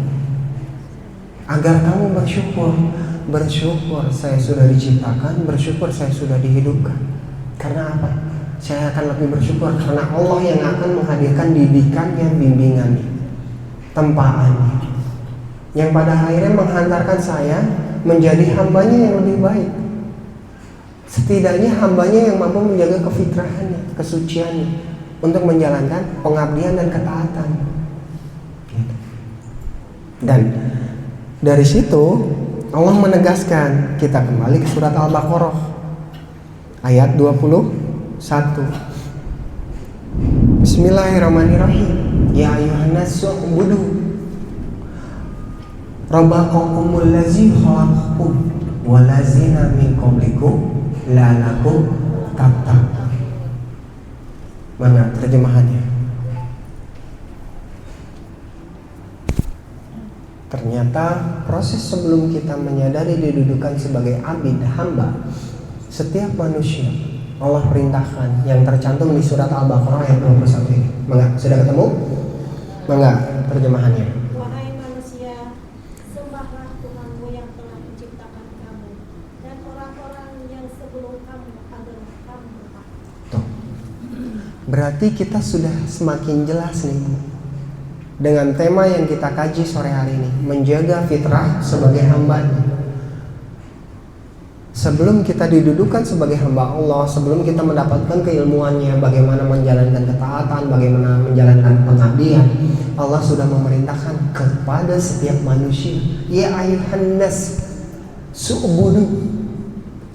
Agar kamu bersyukur, bersyukur saya sudah diciptakan, bersyukur saya sudah dihidupkan. Karena apa? Saya akan lebih bersyukur karena Allah yang akan menghadirkan didikannya, bimbingannya, tempaannya, yang pada akhirnya menghantarkan saya menjadi hambanya yang lebih baik. Setidaknya hambanya yang mampu menjaga kefitrahannya, kesuciannya, untuk menjalankan pengabdian dan ketaatan. Dan dari situ Allah menegaskan, kita kembali ke surat Al-Baqarah ayat 21. Bismillahirrahmanirrahim. Ya ayuhan nasu ubudu rabbakumul ladzi khalaqakum walazina min qablikum la'allakum tattaqun. Mana terjemahannya? Ternyata proses sebelum kita menyadari didudukan sebagai abid, hamba, setiap manusia Allah perintahkan yang tercantum di surat Al-Baqarah ayat 21 ini. Mangga, sudah ketemu? Mangga, terjemahannya. Wahai manusia, sembahlah Tuhanmu yang telah menciptakan kamu dan orang-orang yang sebelum kamu adalah kamu. Tuh. Berarti kita sudah semakin jelas nih, Bu, dengan tema yang kita kaji sore hari ini, menjaga fitrah sebagai hamba. Sebelum kita didudukan sebagai hamba Allah, sebelum kita mendapatkan keilmuannya, bagaimana menjalankan ketaatan, bagaimana menjalankan pengabdian, Allah sudah memerintahkan kepada setiap manusia, ya ayuhan nas su'budu,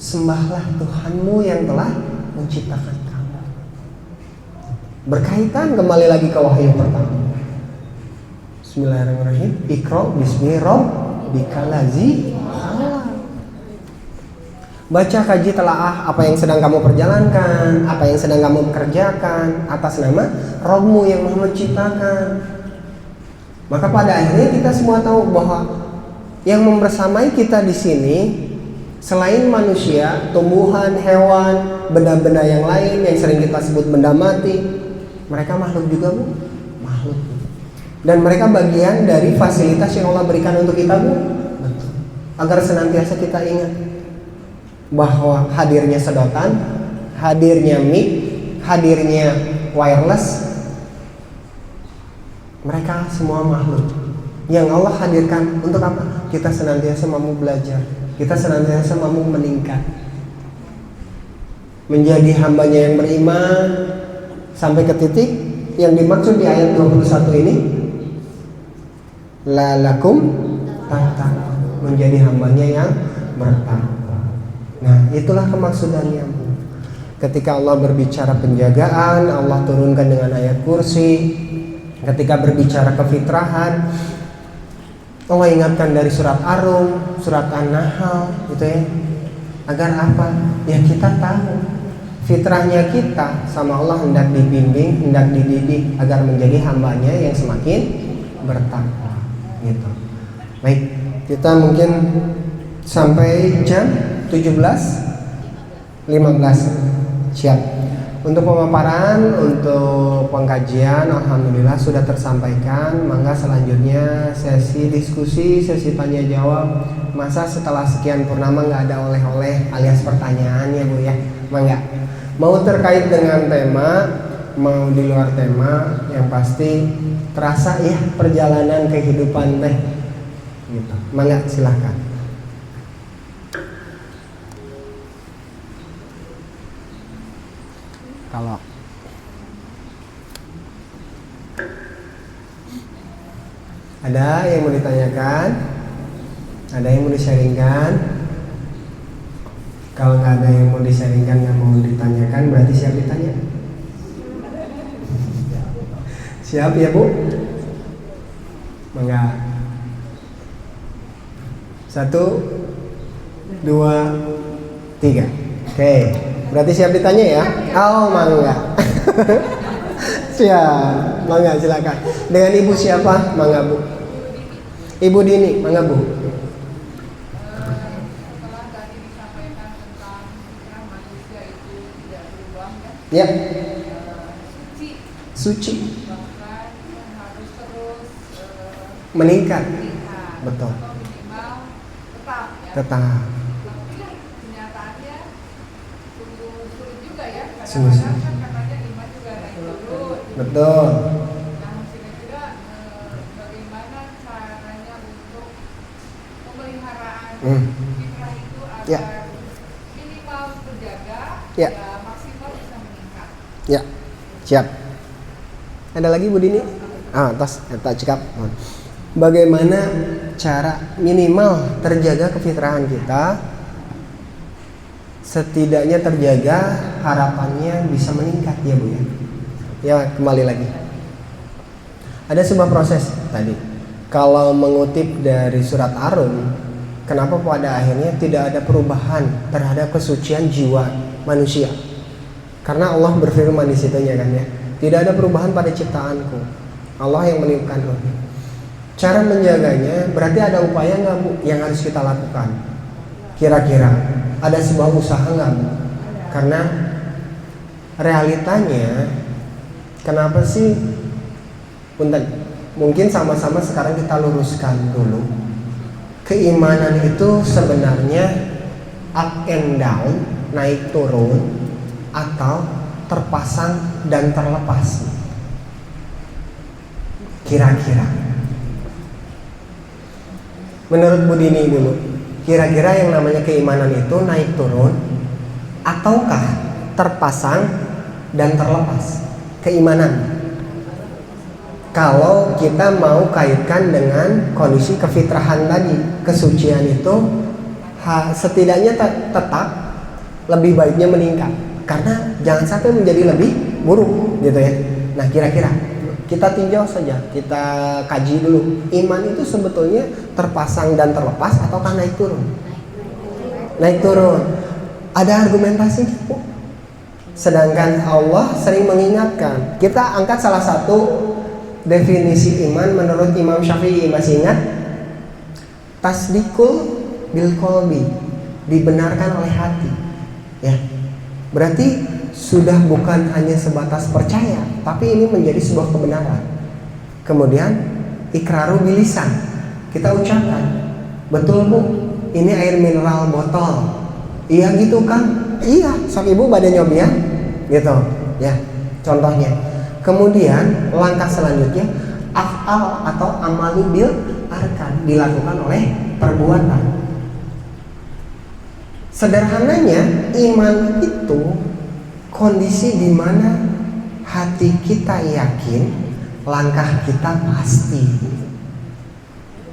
sembahlah Tuhanmu yang telah menciptakan kamu. Berkaitan kembali lagi ke wahyu pertama. Bismillahirrahmanirrahim. Iqra bismi rabbikal ladzi khalaq. Baca, kaji, telaah apa yang sedang kamu perjalankan, apa yang sedang kamu kerjakan atas nama Rabbmu yang Maha Menciptakan. Maka pada akhirnya kita semua tahu bahwa yang membersamai kita di sini selain manusia, tumbuhan, hewan, benda-benda yang lain yang sering kita sebut benda mati, mereka makhluk juga, Bu. Makhluk. Dan mereka bagian dari fasilitas yang Allah berikan untuk kita, Bu. Betul. Agar senantiasa kita ingat bahwa hadirnya sedotan, hadirnya mic, hadirnya wireless, mereka semua makhluk yang Allah hadirkan untuk apa? Kita senantiasa mampu belajar, kita senantiasa mampu meningkat, menjadi hambanya yang beriman sampai ke titik yang dimaksud di ayat 21 ini, la'allakum tattaqun, menjadi hambanya yang bertakwa. Nah, itulah kemaksudannya, Bu. Ketika Allah berbicara penjagaan, Allah turunkan dengan ayat kursi. Ketika berbicara kefitrahan, Allah ingatkan dari surat Ar-Rum, surat An-Nahl, gitu ya. Agar apa? Ya kita tahu fitrahnya kita sama Allah hendak dibimbing, hendak dididik agar menjadi hambanya yang semakin bertakwa, gitu. Baik, kita mungkin sampai jam 17.15 siap untuk pemaparan, untuk pengkajian. Alhamdulillah sudah tersampaikan. Mangga selanjutnya sesi diskusi, sesi tanya jawab. Masa setelah sekian purnama nggak ada oleh-oleh alias pertanyaan ya, Bu ya? Mangga. Mau terkait dengan tema, mau di luar tema, yang pasti terasa ya perjalanan kehidupan teh gitu. Mangga, silahkan. Kalau ada yang mau ditanyakan, ada yang mau di-sharingkan. Kalau nggak ada yang mau di-sharingkan, nggak mau ditanyakan, berarti siap ditanya. Siap ya, Bu? Mangga. 1, 2, 3. Oke. Berarti siap ditanya ya? Oh, mangga. Siap, mangga silakan. Dengan Ibu siapa? Mangga, Bu. Ibu Dini, mangga, Bu. Setelah tadi disampaikan tentang fitrah manusia itu tidak berubah kan? Ya. Suci. Suci. Bahkan harus terus Meningkat. meningkat. Betul. Atau minimal tetap ya. Tetap. Tapi kenyataannya sungguh sulit juga ya Sungguh. kadang-kadang kan katanya iman juga naik turun. Betul. Nah, kira-kira bagaimana caranya untuk pemeliharaan fitrah itu agar Ya. minimal terjaga, Ya. maksimal bisa meningkat. Ya, siap. Ada lagi Bu Dini? Tas, tak cekap. Bagaimana cara minimal terjaga kefitrahan kita? Setidaknya terjaga, harapannya bisa meningkat ya Bu ya. Ya, kembali lagi. Ada sebuah proses tadi. Kalau mengutip dari surat Ar-Rum, kenapa pada akhirnya tidak ada perubahan terhadap kesucian jiwa manusia? Karena Allah berfirman di situnya kan ya, tidak ada perubahan pada ciptaanku. Allah yang meniupkan ruh. Cara menjaganya berarti ada upaya nggak Bu yang harus kita lakukan? Kira-kira ada sebuah usaha nggak Bu? Karena realitanya, kenapa sih? Punten, mungkin sama-sama sekarang kita luruskan dulu. Keimanan itu sebenarnya up and down, naik turun, atau terpasang dan terlepas. Kira-kira menurut Bu Dini dulu, kira-kira yang namanya keimanan itu naik turun ataukah terpasang dan terlepas? Keimanan kalau kita mau kaitkan dengan kondisi kefitrahan tadi, kesucian itu setidaknya tetap lebih baiknya meningkat, karena jangan sampai menjadi lebih buruk gitu ya. Nah, kira-kira kita tinjau saja, kita kaji dulu, iman itu sebetulnya terpasang dan terlepas ataukah naik turun? Naik turun. Ada argumentasi Bu. Sedangkan Allah sering mengingatkan. Kita angkat salah satu definisi iman menurut Imam Syafi'i, masih ingat? Tasdikul bil qalbi, dibenarkan oleh hati. Ya. Berarti sudah bukan hanya sebatas percaya, tapi ini menjadi sebuah kebenaran. Kemudian ikraru bilisan, kita ucapkan, betul Bu, ini air mineral botol. Iya gitu kan? Iya, sok Ibu badan nyobian, gitu. Ya, contohnya. Kemudian langkah selanjutnya af'al atau amalu bil arkan, dilakukan oleh perbuatan. Sederhananya iman itu kondisi di mana hati kita yakin, langkah kita pasti.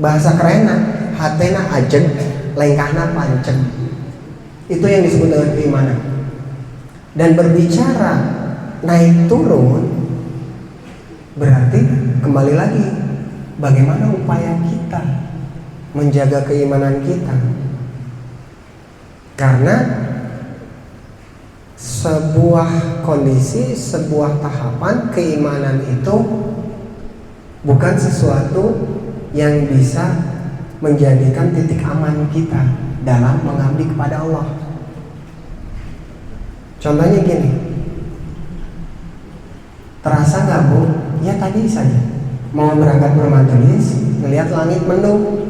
Bahasa kerenna, hatena ajeg, lengkahna panceg. Itu yang disebut dengan keimanan. Dan berbicara naik turun, berarti kembali lagi, bagaimana upaya kita menjaga keimanan kita? Karena sebuah kondisi, sebuah tahapan keimanan itu bukan sesuatu yang bisa menjadikan titik aman kita dalam mengabdi kepada Allah. Contohnya gini, terasa nggak Bu? Ya tadi saja mau berangkat bermajelis, ngelihat langit mendung.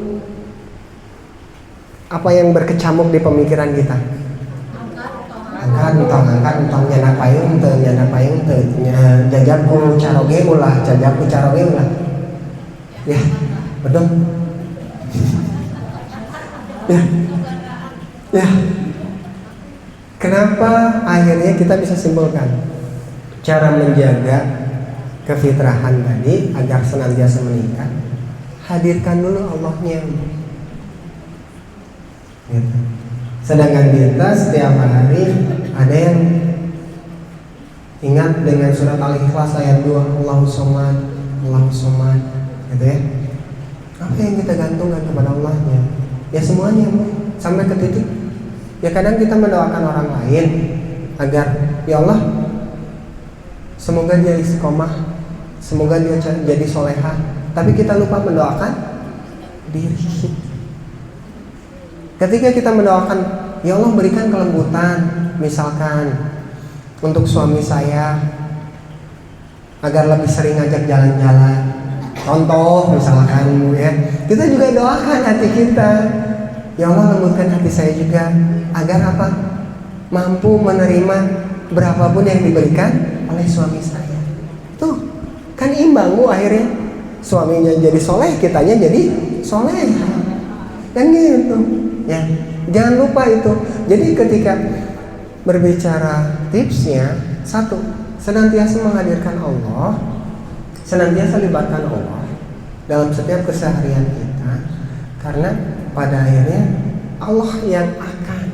Apa yang berkecamuk di pemikiran kita? Angkat entong nyana payung teu jajab ku caroge ulah, ya betul ya. Kenapa akhirnya kita bisa simpulkan cara menjaga kefitrahan tadi agar senantiasa meningkat? Hadirkan dulu Allahnya gitu. Sedangkan kita setiap hari ada yang ingat dengan surat Al-Ikhlas ayat 2, Allahu Somad, gitu ya. Apa yang kita gantungkan kepada Allahnya? Ya semuanya, sampai ke titik. Ya kadang kita mendoakan orang lain agar ya Allah, semoga dia istiqomah, semoga dia jadi solehah, tapi kita lupa mendoakan diri kita. Ketika kita mendoakan, ya Allah berikan kelembutan, misalkan untuk suami saya agar lebih sering ngajak jalan-jalan, contoh misalkan ya, kita juga doakan hati kita, ya Allah lembutkan hati saya juga agar apa? Mampu menerima berapapun yang diberikan oleh suami saya. Tuh, kan imbang Bu akhirnya. Suaminya jadi soleh, kitanya jadi soleh. Kan gitu. Ya, jangan lupa itu. Jadi ketika berbicara tipsnya, satu, senantiasa menghadirkan Allah, senantiasa libatkan Allah dalam setiap keseharian kita, karena pada akhirnya Allah yang akan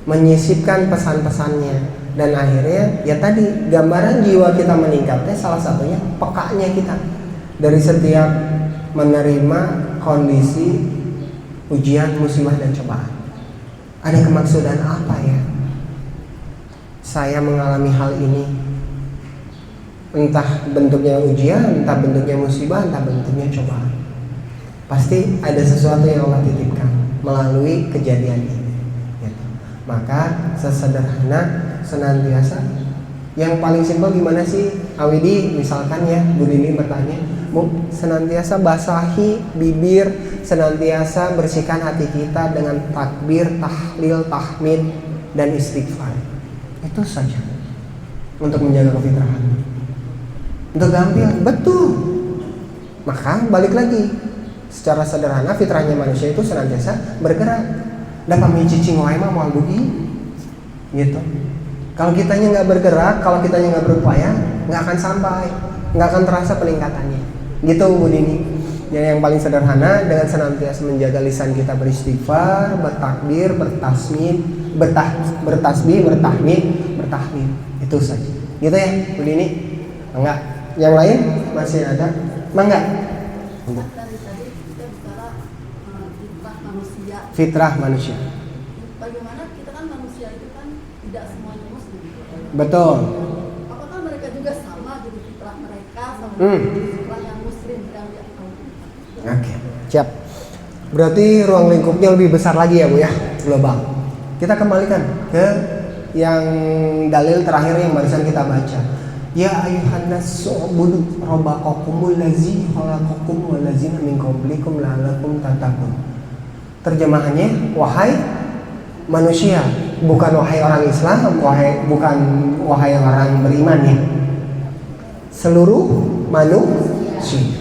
menyisipkan pesan-pesannya. Dan akhirnya ya tadi gambaran jiwa kita meningkatnya salah satunya pekanya kita dari setiap menerima kondisi ujian, musibah dan cobaan. Ada kemaksudan apa ya saya mengalami hal ini? Entah bentuknya ujian, entah bentuknya musibah, entah bentuknya cobaan. Pasti ada sesuatu yang Allah titipkan melalui kejadian ini. Gitu. Maka sesederhana senantiasa, yang paling simpel gimana sih Awidi, misalkan ya Bu Dini bertanya, Bu, senantiasa basahi bibir, senantiasa bersihkan hati kita dengan takbir, tahlil, tahmid dan istighfar. Itu saja untuk menjaga kefitrahan. Untuk gampil, betul. Maka balik lagi, secara sederhana fitrahnya manusia itu senantiasa bergerak. Dapat mencicing wae mah moal dugi, gitu. Kalau kitanya nggak bergerak, kalau kitanya nggak berupaya, nggak akan sampai, nggak akan terasa peningkatannya. Gitu Bu Dini. Yang paling sederhana dengan senantiasa menjaga lisan kita beristighfar, bertakbir, bertasbih, bertahmid, bertahlil. Itu saja. Gitu ya Bu Dini. Enggak. Yang lain masih ada? Enggak. Tadi kita bicara fitrah manusia. Fitrah manusia. Bagaimana kita kan manusia itu kan tidak semuanya muslim. Betul. Apakah mereka juga sama gitu fitrah mereka sama fitrah yang muslim yang dia tahu? Oke, siap. Berarti ruang lingkupnya lebih besar lagi ya Bu ya, global. Kita kembalikan ke yang dalil terakhir yang barusan kita baca. Ya ayuhan nas u'budu rabbakumul ladzi khalaqakum wal ladzina min qablikum la'allakum tattaqun. Terjemahannya, wahai manusia, bukan wahai orang Islam, bukan wahai orang beriman ya. Seluruh manusia.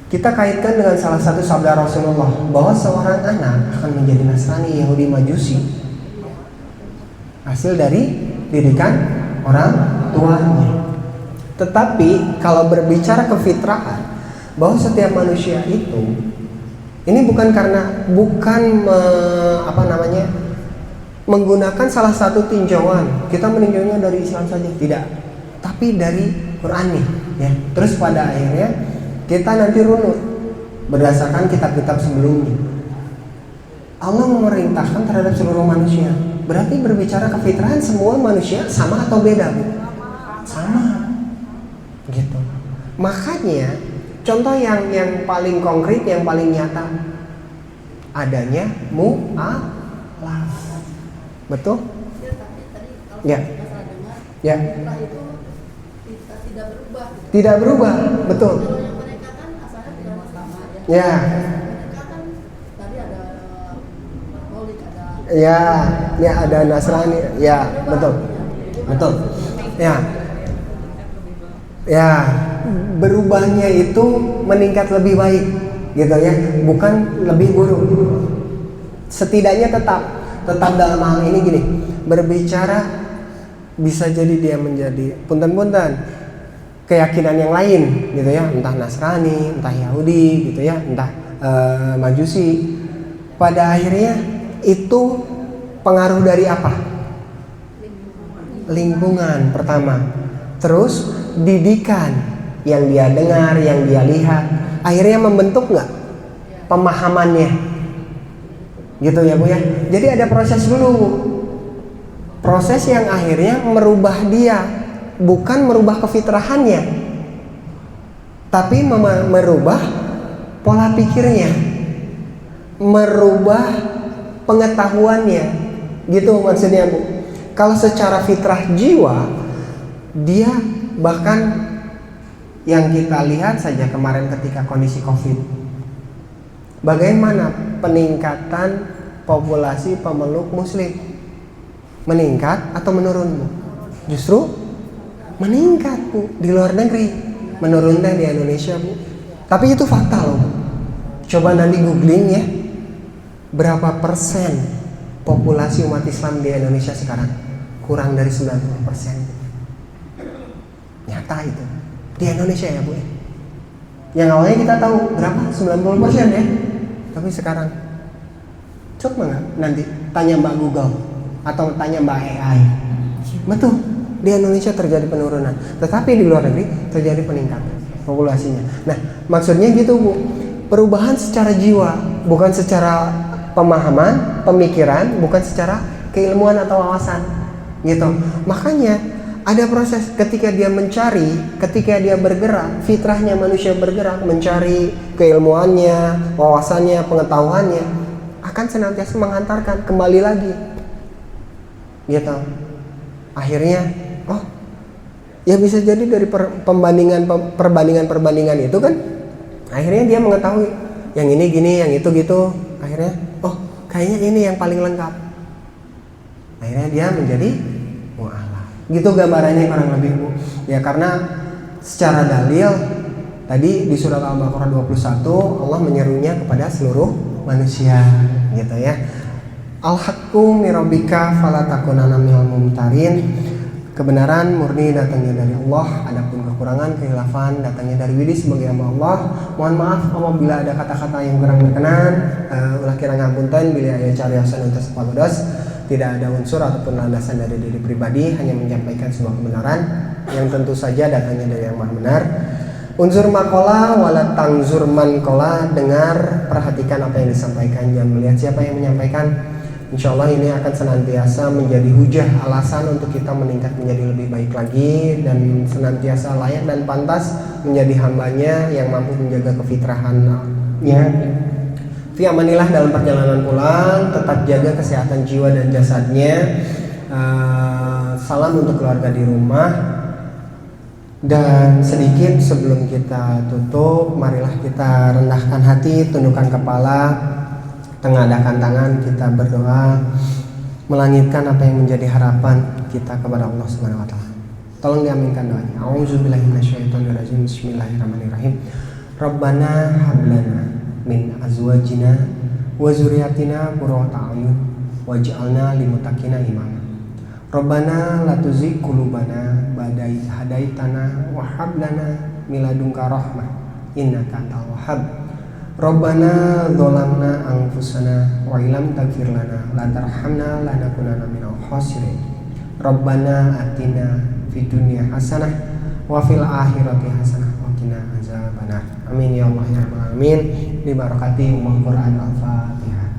Kita kaitkan dengan salah satu sabda Rasulullah bahwa seorang anak akan menjadi Nasrani, Yahudi, Majusi hasil dari didikan orang tuanya. Tetapi kalau berbicara kefitrahan, bahwa setiap manusia itu ini bukan menggunakan salah satu tinjauan. Kita meninjaunya dari Islam saja, tidak, tapi dari Quran nih ya. Terus pada akhirnya kita nanti runut berdasarkan kitab-kitab sebelumnya. Allah memerintahkan terhadap seluruh manusia. Berarti berbicara kefitrahan, semua manusia sama atau beda Bu? Sama gitu. Makanya contoh yang paling konkret, yang paling nyata adanya mu'alaf. Betul? Ya, tapi tadi kalau Ya. kita salah dengar, Ya. fitrah itu tidak berubah. Tidak berubah, betul. Kalau yang mereka kan asalnya tidak sama ya. Ya. Mereka kan tadi ada Katolik, ada Ya ada Nasrani. Ya, betul. Betul. Ya, berubahnya itu meningkat lebih baik gitu ya, bukan lebih buruk. Setidaknya tetap dalam hal ini gini, berbicara bisa jadi dia menjadi punten-punten keyakinan yang lain gitu ya, entah Nasrani, entah Yahudi gitu ya, entah Majusi. Pada akhirnya itu pengaruh dari apa? Lingkungan pertama. Terus didikan yang dia dengar, yang dia lihat, akhirnya membentuk nggak pemahamannya, gitu ya Bu ya. Jadi ada proses dulu, proses yang akhirnya merubah dia, bukan merubah kefitrahannya, tapi merubah pola pikirnya, merubah pengetahuannya, gitu maksudnya Bu. Kalau secara fitrah jiwa, dia bahkan yang kita lihat saja kemarin ketika kondisi COVID, bagaimana peningkatan populasi pemeluk muslim. meningkat atau menurun Bu? Justru meningkat Bu di luar negeri, menurun di Indonesia Bu. Tapi itu fakta loh Bu. Coba nanti googling ya, berapa persen populasi umat Islam di Indonesia sekarang? Kurang dari 90%. Nyata itu di Indonesia ya Bu. Yang awalnya kita tahu berapa? 90% ya. Tapi sekarang coba nggak nanti tanya Mbak Google atau tanya Mbak AI. Betul, di Indonesia terjadi penurunan, tetapi di luar negeri terjadi peningkatan populasinya. Nah, maksudnya gitu Bu. Perubahan secara jiwa, bukan secara pemahaman, pemikiran, bukan secara keilmuan atau wawasan. Gitu. Makanya ada proses ketika dia mencari, ketika dia bergerak, fitrahnya manusia bergerak mencari keilmuannya, wawasannya, pengetahuannya akan senantiasa menghantarkan kembali lagi. Gitu. Akhirnya, oh, ya bisa jadi dari perbandingan itu kan, akhirnya dia mengetahui yang ini gini, yang itu gitu. Akhirnya, oh, kayaknya ini yang paling lengkap. Akhirnya dia menjadi mu'alaf. Gitu gambarannya kurang lebih Bu. Ya karena secara dalil tadi di surat Al-Baqarah 21 Allah menyerunya kepada seluruh manusia, gitu ya. Al-haqqu mirabbika fala takunanna minal mumtarin. Kebenaran murni datangnya dari Allah, adapun kekurangan, kehilafan datangnya dari Widi sebagai hamba Allah. Mohon maaf apabila ada kata-kata yang kurang berkenan, ulah kirang ngapunten bila aya cariyosan untuk sapagodos. Tidak ada unsur ataupun landasan dari diri pribadi, hanya menyampaikan sebuah kebenaran yang tentu saja datangnya dari yang Maha Benar. Unsur makola wala tangzur mankola, dengar, perhatikan apa yang disampaikan, jangan melihat siapa yang menyampaikan. Insya Allah ini akan senantiasa menjadi hujah, alasan untuk kita meningkat menjadi lebih baik lagi dan senantiasa layak dan pantas menjadi hambanya yang mampu menjaga kefitrahannya. Fi amanillah dalam perjalanan pulang, tetap jaga kesehatan jiwa dan jasadnya. Salam untuk keluarga di rumah. Dan sedikit sebelum kita tutup, marilah kita rendahkan hati, tundukkan kepala, tengadahkan tangan, kita berdoa melangitkan apa yang menjadi harapan kita kepada Allah Subhanahu wa taala. Tolong diaminkan doanya. A'udzubillahi minasyaitonirrajim. Bismillahirrahmanirrahim. Rabbana hab lana min azwajina wa dzurriyyatina qurrata a'yun waj'alna lil muttaqina imama. Rabbana la tuzigh qulubana ba'da idh hadaitana wa hab lana min ladunka rahmah innaka antal wahhab. Rabbana dzalamna anfusana wa illam taghfir lana la tarhamna lanakunanna minal khasirin. Rabbana atina fid dunya hasanah wa fil akhirati hasanah wa qina azabannar. Amin ya Allah ya rabbal alamin. Bi barakati Quran al-Fatihah.